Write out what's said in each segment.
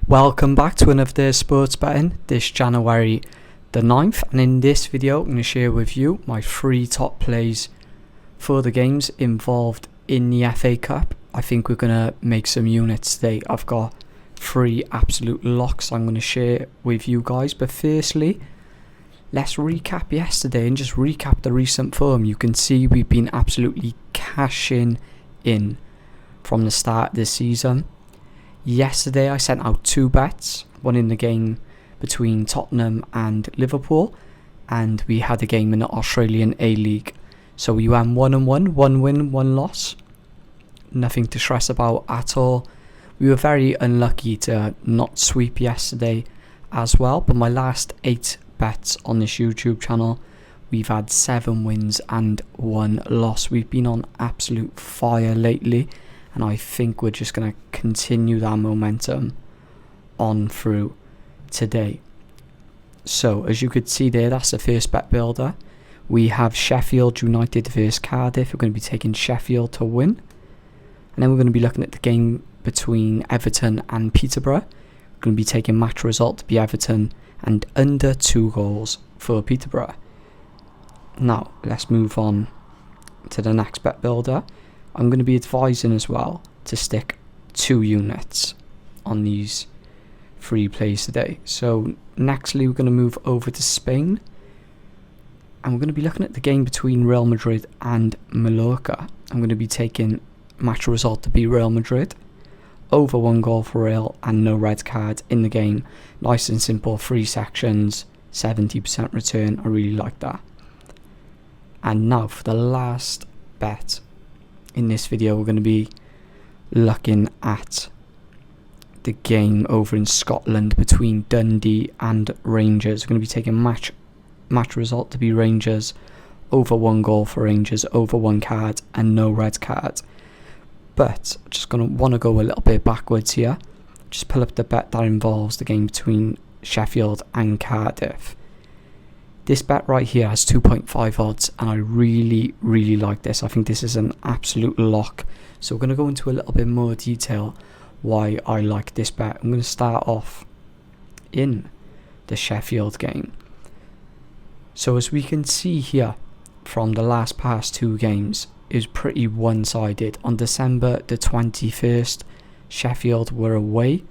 Welcome back to another day of sports betting this January the 9th, and in this video I'm going to share with you my 3 top plays for the games involved in the FA Cup. I think we're going to make some units today. I've got 3 absolute locks I'm going to share with you guys, but firstly let's recap yesterday and just recap the recent form. You can see we've been absolutely cashing in from the start of this season. Yesterday I sent out 2 bets, one in the game between Tottenham and Liverpool, and we had a game in the Australian A-League. So we went 1-1, 1 win, 1 loss. Nothing to stress about at all. We were very unlucky to not sweep yesterday as well, but my last 8 bets on this YouTube channel, we've had 7 wins and 1 loss. We've been on absolute fire lately, and I think we're just going to continue that momentum on through today. So as you could see there, that's the first bet builder. We have Sheffield United versus Cardiff. We're going to be taking Sheffield to win. And then we're going to be looking at the game between Everton and Peterborough. We're going to be taking match result to be Everton and under 2 goals for Peterborough. Now let's move on to the next bet builder. I'm going to be advising as well to stick 2 units on these 3 plays today. So nextly we're going to move over to Spain, and we're going to be looking at the game between Real Madrid and Mallorca. I'm going to be taking match result to be Real Madrid, over 1 goal for Real and no red card in the game. Nice and simple, 3 sections, 70% return. I really like that. And now for the last bet in this video, we're going to be looking at the game over in Scotland between Dundee and Rangers. We're going to be taking match result to be Rangers, over 1 goal for Rangers, over 1 card and no red card. But just going to want to go a little bit backwards here. Just pull up the bet that involves the game between Sheffield and Cardiff. This bet right here has 2.5 odds, and I really like this. I think this is an absolute lock. So we're going to go into a little bit more detail why I like this bet. I'm going to start off in the Sheffield game. So as we can see here from the past 2 games, is pretty one-sided. On December the 21st, Sheffield were away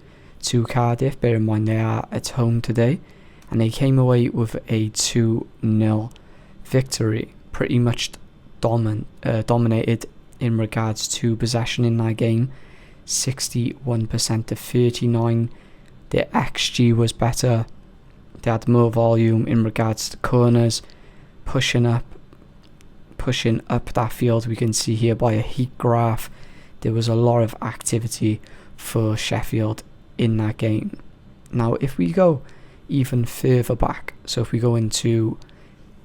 to Cardiff. Bear in mind they are at home today, and they came away with a 2-0 victory. Pretty much dominated in regards to possession in that game, 61% to 39. Their XG was better. They had more volume in regards to corners, pushing up that field. We can see here by a heat graph there was a lot of activity for Sheffield in that game. Now if we go even further back, so if we go into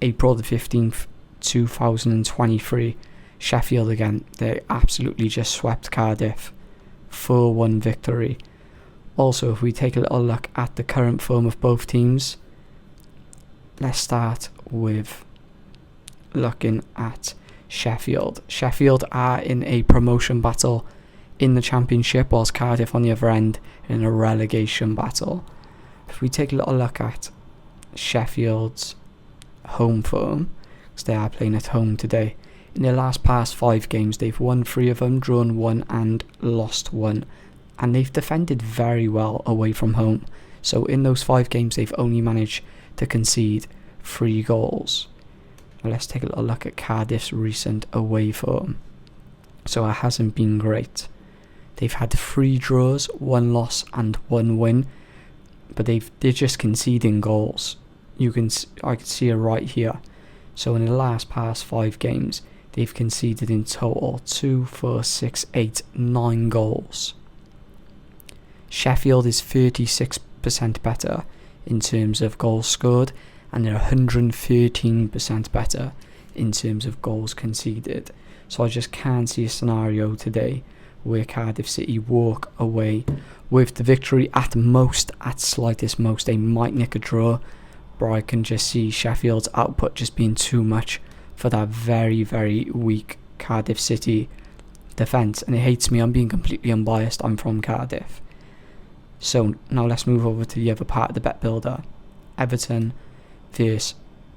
April the 15th 2023, Sheffield again, they absolutely just swept Cardiff, 4-1 victory. Also, if we take a little look at the current form of both teams, let's start with looking at Sheffield. Sheffield are in a promotion battle in the Championship, whilst Cardiff on the other end in a relegation battle. If we take a little look at Sheffield's home form, because they are playing at home today, in their past 5 games they've won 3 of them, drawn 1 and lost 1, and they've defended very well away from home. So in those 5 games they've only managed to concede 3 goals. Now let's take a little look at Cardiff's recent away form. So it hasn't been great. They've had 3 draws, 1 loss and 1 win, but they're just conceding goals. I can see it right here. So in the past 5 games they've conceded in total 2, 4, 6, 8, 9 goals. Sheffield is 36% better in terms of goals scored, and they're 113% better in terms of goals conceded. So I just can't see a scenario today where Cardiff City walk away with the victory. At slightest most, they might nick a draw, but I can just see Sheffield's output just being too much for that very weak Cardiff City defence. And it hates me, I'm being completely unbiased, I'm from Cardiff. So now let's move over to the other part of the bet builder. Everton versus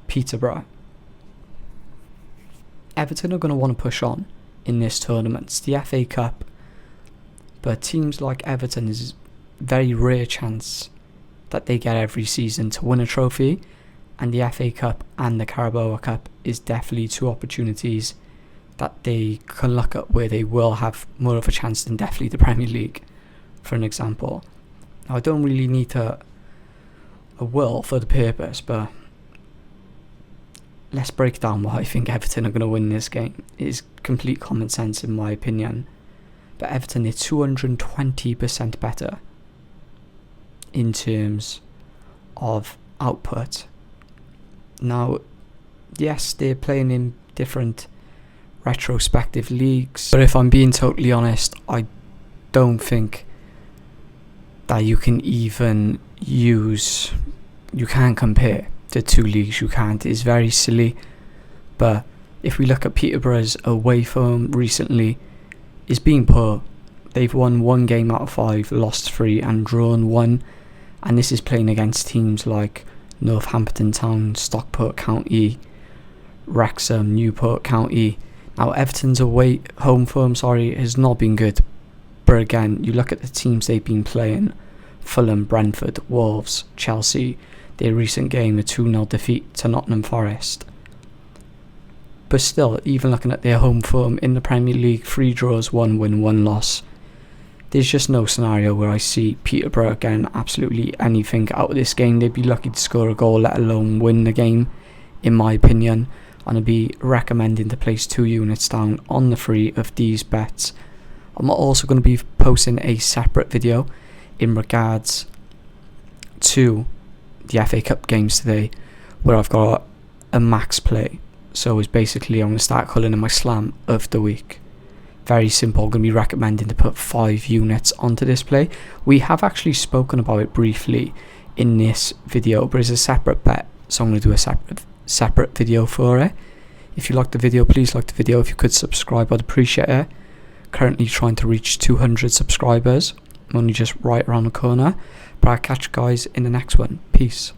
Peterborough. Everton are going to want to push on in this tournament. It's the FA Cup, but teams like Everton is a very rare chance that they get every season to win a trophy, and the FA Cup and the Carabao Cup is definitely two opportunities that they can look at where they will have more of a chance than definitely the Premier League, for an example. Now, I don't really need a will for the purpose, but let's break down why I think Everton are going to win this game. It is complete common sense in my opinion. But Everton are 220% better in terms of output. Now, yes, they're playing in different retrospective leagues, but if I'm being totally honest, I don't think that you can compare the two leagues. You can't. It's very silly. But if we look at Peterborough's away form recently, it's been poor. They've won 1 game out of 5, lost 3 and drawn 1, and this is playing against teams like Northampton Town, Stockport County, Wrexham, Newport County. Now Everton's home form has not been good, but again, you look at the teams they've been playing: Fulham, Brentford, Wolves, Chelsea. Their recent game, a 2-0 defeat to Nottingham Forest. But still, even looking at their home form in the Premier League, 3 draws, 1 win, 1 loss. There's just no scenario where I see Peterborough getting absolutely anything out of this game. They'd be lucky to score a goal, let alone win the game, in my opinion. And I'd be recommending to place 2 units down on the free of these bets. I'm also going to be posting a separate video in regards to the FA Cup games today, where I've got a max play. So it's basically, I'm going to start calling it my slam of the week. Very simple. I'm going to be recommending to put 5 units onto this play. We have actually spoken about it briefly in this video, but it's a separate bet, so I'm going to do a separate video for it. If you like the video, please like the video. If you could subscribe, I'd appreciate it. Currently trying to reach 200 subscribers. I'm only just right around the corner, but I'll catch you guys in the next one. Peace.